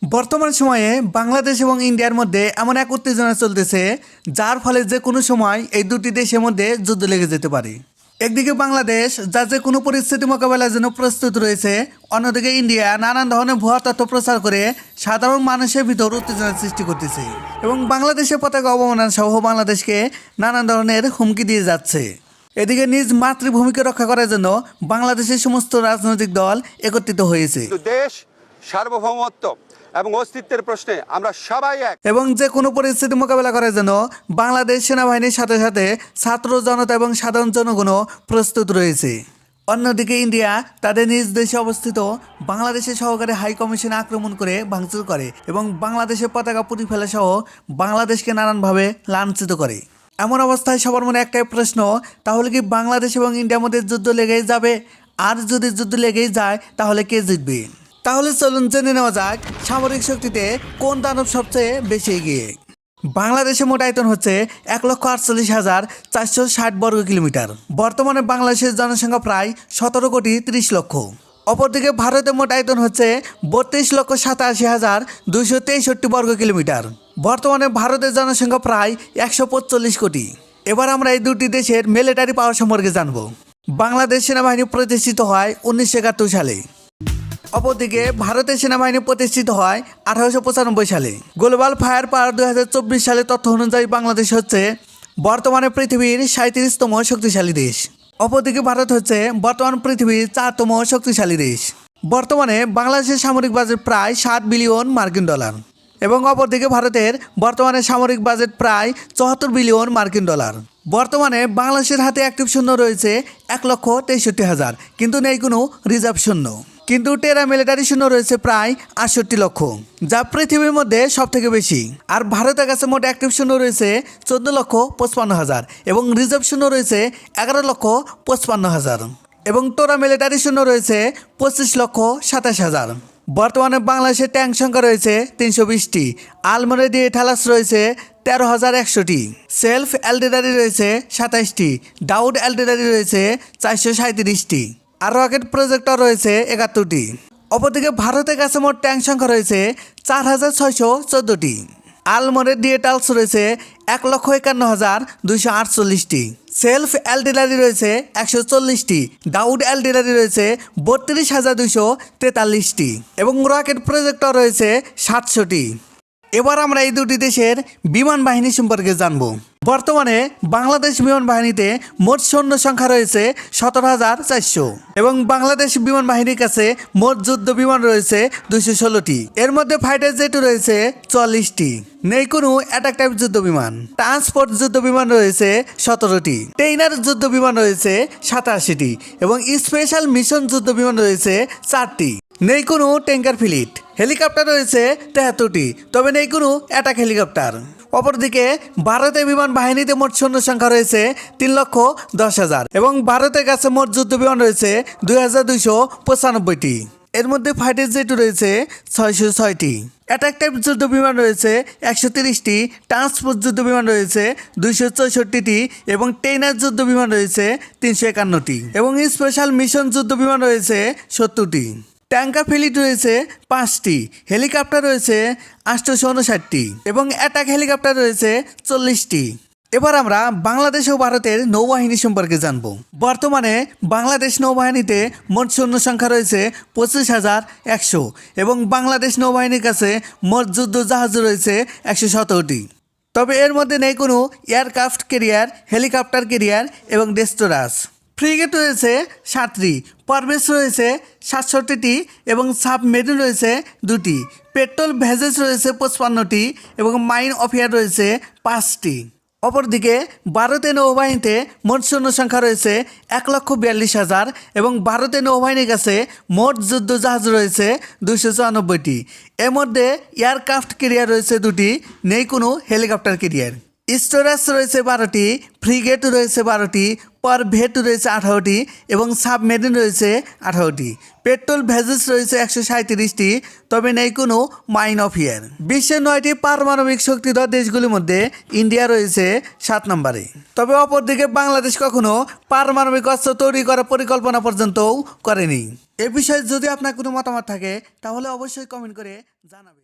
বর্তমান সময়ে বাংলাদেশ এবং ইন্ডিয়ার মধ্যে এমন এক উত্তেজনা চলতেছে যার ফলে যে কোনো সময় এই দুটি দেশের মধ্যে যুদ্ধ লেগে যেতে পারে। একদিকে বাংলাদেশ যা যে কোনো পরিস্থিতি মোকাবেলার জন্য প্রস্তুত রয়েছে, অন্যদিকে ইন্ডিয়া নানান ধরনের ভুয়া তথ্য প্রচার করে সাধারণ মানুষের ভিতর উত্তেজনা সৃষ্টি করতেছে এবং বাংলাদেশের পতাকা অবমাননা সহ বাংলাদেশকে নানান ধরনের হুমকি দিয়ে যাচ্ছে। এদিকে নিজ মাতৃভূমিকে রক্ষা করার জন্য বাংলাদেশের সমস্ত রাজনৈতিক দল একত্রিত হয়েছে। দেশ সার্বভৌমত্ব এবং অস্তিত্বের প্রশ্নে আমরা সবাই এক এবং যে কোনো পরিস্থিতি মোকাবেলা করার জন্য বাংলাদেশ সেনাবাহিনীর সাথে সাথে ছাত্র জনতা এবং সাধারণ জনগণও প্রস্তুত রয়েছে। অন্যদিকে ইন্ডিয়া তাদের নিজ দেশে অবস্থিত বাংলাদেশের সহকারী হাই কমিশনে আক্রমণ করে ভাঙচুর করে এবং বাংলাদেশের পতাকা পুড়ি ফেলা সহ বাংলাদেশকে নানানভাবে লাঞ্ছিত করে। এমন অবস্থায় সবার মনে একটাই প্রশ্ন, তাহলে কি বাংলাদেশ এবং ইন্ডিয়ার মধ্যে যুদ্ধ লেগেই যাবে? আর যদি যুদ্ধ লেগেই যায় তাহলে কে জিতবে? তাহলে চলুন জেনে নেওয়া যাক সামরিক শক্তিতে কোন দানব সবচেয়ে বেশি এগিয়ে। বাংলাদেশের মোট আয়তন হচ্ছে 1,48,460 বর্গ কিলোমিটার। বর্তমানে বাংলাদেশের জনসংখ্যা প্রায় 17,30,00,000। অপরদিকে ভারতের মোট আয়তন হচ্ছে 32,87,263 বর্গ কিলোমিটার। বর্তমানে ভারতের জনসংখ্যা প্রায় 145 কোটি। এবার আমরা এই দুটি দেশের মিলিটারি পাওয়ার সম্পর্কে জানব। বাংলাদেশ সেনাবাহিনী প্রতিষ্ঠিত হয় 1971 সালে। অপরদিকে ভারতের সেনাবাহিনী প্রতিষ্ঠিত হয় 1895 সালে। গ্লোবাল ফায়ার পাওয়ার 2024 সালের তথ্য অনুযায়ী বাংলাদেশ হচ্ছে বর্তমানে পৃথিবীর 37তম শক্তিশালী দেশ। অপরদিকে ভারত হচ্ছে বর্তমান পৃথিবীর 4তম শক্তিশালী দেশ। বর্তমানে বাংলাদেশের সামরিক বাজেট প্রায় 7 বিলিয়ন মার্কিন ডলার এবং অপরদিকে ভারতের বর্তমানে সামরিক বাজেট প্রায় 74 বিলিয়ন মার্কিন ডলার। বর্তমানে বাংলাদেশের হাতে অ্যাক্টিভ সৈন্য রয়েছে 1,63,000, কিন্তু নেই কোনো রিজার্ভ সৈন্য। কিন্তু টেরা মিলিটারি সৈন্য রয়েছে প্রায় 68 লক্ষ, যা পৃথিবীর মধ্যে সব থেকে বেশি। আর ভারতের কাছে মোট অ্যাক্টিভ সৈন্য রয়েছে 14,55,000 এবং রিজার্ভ সৈন্য রয়েছে 11,55,000 এবং টোরা মিলিটারি সৈন্য রয়েছে 25,27,000। বর্তমানে বাংলাদেশের ট্যাঙ্ক সংখ্যা রয়েছে 320টি, আলমোড়া ঠালাস রয়েছে 13,100টি, সেলফ অ্যালটিলারি রয়েছে 27টি, ডাউড অ্যালটিলারি রয়েছে 437টি, আর রকেট প্রজেক্টর রয়েছে 71টি। অপরদিকে ভারতের কাছে মোট ট্যাঙ্ক সংখ্যা রয়েছে 4,614টি, আলমোড়া টালস রয়েছে 1,51,248টি, সেলফ অ্যালটিলারি রয়েছে 140টি, ডাউড অ্যালটিলারি রয়েছে 32,243টি এবং রকেট প্রজেক্টর রয়েছে 700টি। এবার আমরা এই দুটি দেশের বিমান বাহিনী সম্পর্কে জানব। বর্তমানে বাংলাদেশ বিমান বাহিনীতে মোট সৈন্য সংখ্যা রয়েছে 17,400 এবং বাংলাদেশ বিমান বাহিনীর কাছে মোট যুদ্ধ বিমান রয়েছে 216টি। এর মধ্যে ফাইটার জেট রয়েছে 44টি, নেই কোনো অ্যাটাক টাইপ যুদ্ধ বিমান। ট্রান্সপোর্ট যুদ্ধ বিমান রয়েছে 17টি, ট্রেইনার যুদ্ধ বিমান রয়েছে 87টি এবং স্পেশাল মিশন যুদ্ধ বিমান রয়েছে 4টি। নেই কোনো ট্যাঙ্কার ফ্লিট। হেলিকপ্টার রয়েছে 73টি, তবে নেই কোনো অ্যাটাক হেলিকপ্টার। অপরদিকে ভারতের বিমান বাহিনীতে মোট সৈন্য সংখ্যা রয়েছে 3,10,000 এবং ভারতের কাছে মোট যুদ্ধ বিমান রয়েছে 2,295টি। এর মধ্যে ফাইটার জেট রয়েছে 606টি, অ্যাটাক টাইপ যুদ্ধ বিমান রয়েছে 130টি, ট্রান্সপোর্ট যুদ্ধ বিমান রয়েছে 264টি এবং ট্রেইনার যুদ্ধ বিমান রয়েছে 351টি এবং স্পেশাল মিশন যুদ্ধ বিমান রয়েছে 70টি। ট্যাঙ্কার ফ্লিট রয়েছে 5টি, হেলিকপ্টার রয়েছে 859টি এবং অ্যাটাক হেলিকপ্টার রয়েছে 40টি। এবার আমরা বাংলাদেশ ও ভারতের নৌবাহিনী সম্পর্কে জানব। বর্তমানে বাংলাদেশ নৌবাহিনীতে মোট সৈন্য সংখ্যা রয়েছে 25,100 এবং বাংলাদেশ নৌবাহিনীর কাছে মোট যুদ্ধ জাহাজ রয়েছে 117টি, তবে এর মধ্যে নেই কোনো এয়ারক্রাফট ক্যারিয়ার, হেলিকপ্টার ক্যারিয়ার এবং ডেস্ট্রয়ার। ফ্রিগেট রয়েছে 7টি, পারভেজ রয়েছে 67টি এবং সাবমেরিন রয়েছে 2টি, পেট্রোল ভেসেল রয়েছে 55টি এবং মাইন অফিয়ার রয়েছে 5টি। অপরদিকে ভারতের নৌবাহিনীতে মোট সৈন্য সংখ্যা রয়েছে 1,42,000 এবং ভারতের নৌবাহিনীর কাছে মোট যুদ্ধ জাহাজ রয়েছে 294টি। এর মধ্যে এয়ারক্রাফট ক্যারিয়ার রয়েছে 2টি, নেই কোনো হেলিকপ্টার ক্যারিয়ার। স্টোরেজ রয়েছে 12টি, ফ্রিগেট রয়েছে 12টি, পারভেট রয়েছে 18টি এবং সাবমেরিন রয়েছে 18টি। পেট্রোল ভেসেলস রয়েছে 137টি, তবে নেই কোনো মাইন অফ ইয়ার। বিশ্বের 9টি পারমাণবিক শক্তিধর দেশগুলির মধ্যে ইন্ডিয়া রয়েছে 7 নম্বরে। তবে অপরদিকে বাংলাদেশ কখনো পারমাণবিক অস্ত্র তৈরি করার পরিকল্পনা পর্যন্তও করেনি। এ বিষয়ে যদি আপনার কোনো মতামত থাকে তাহলে অবশ্যই কমেন্ট করে জানাবেন।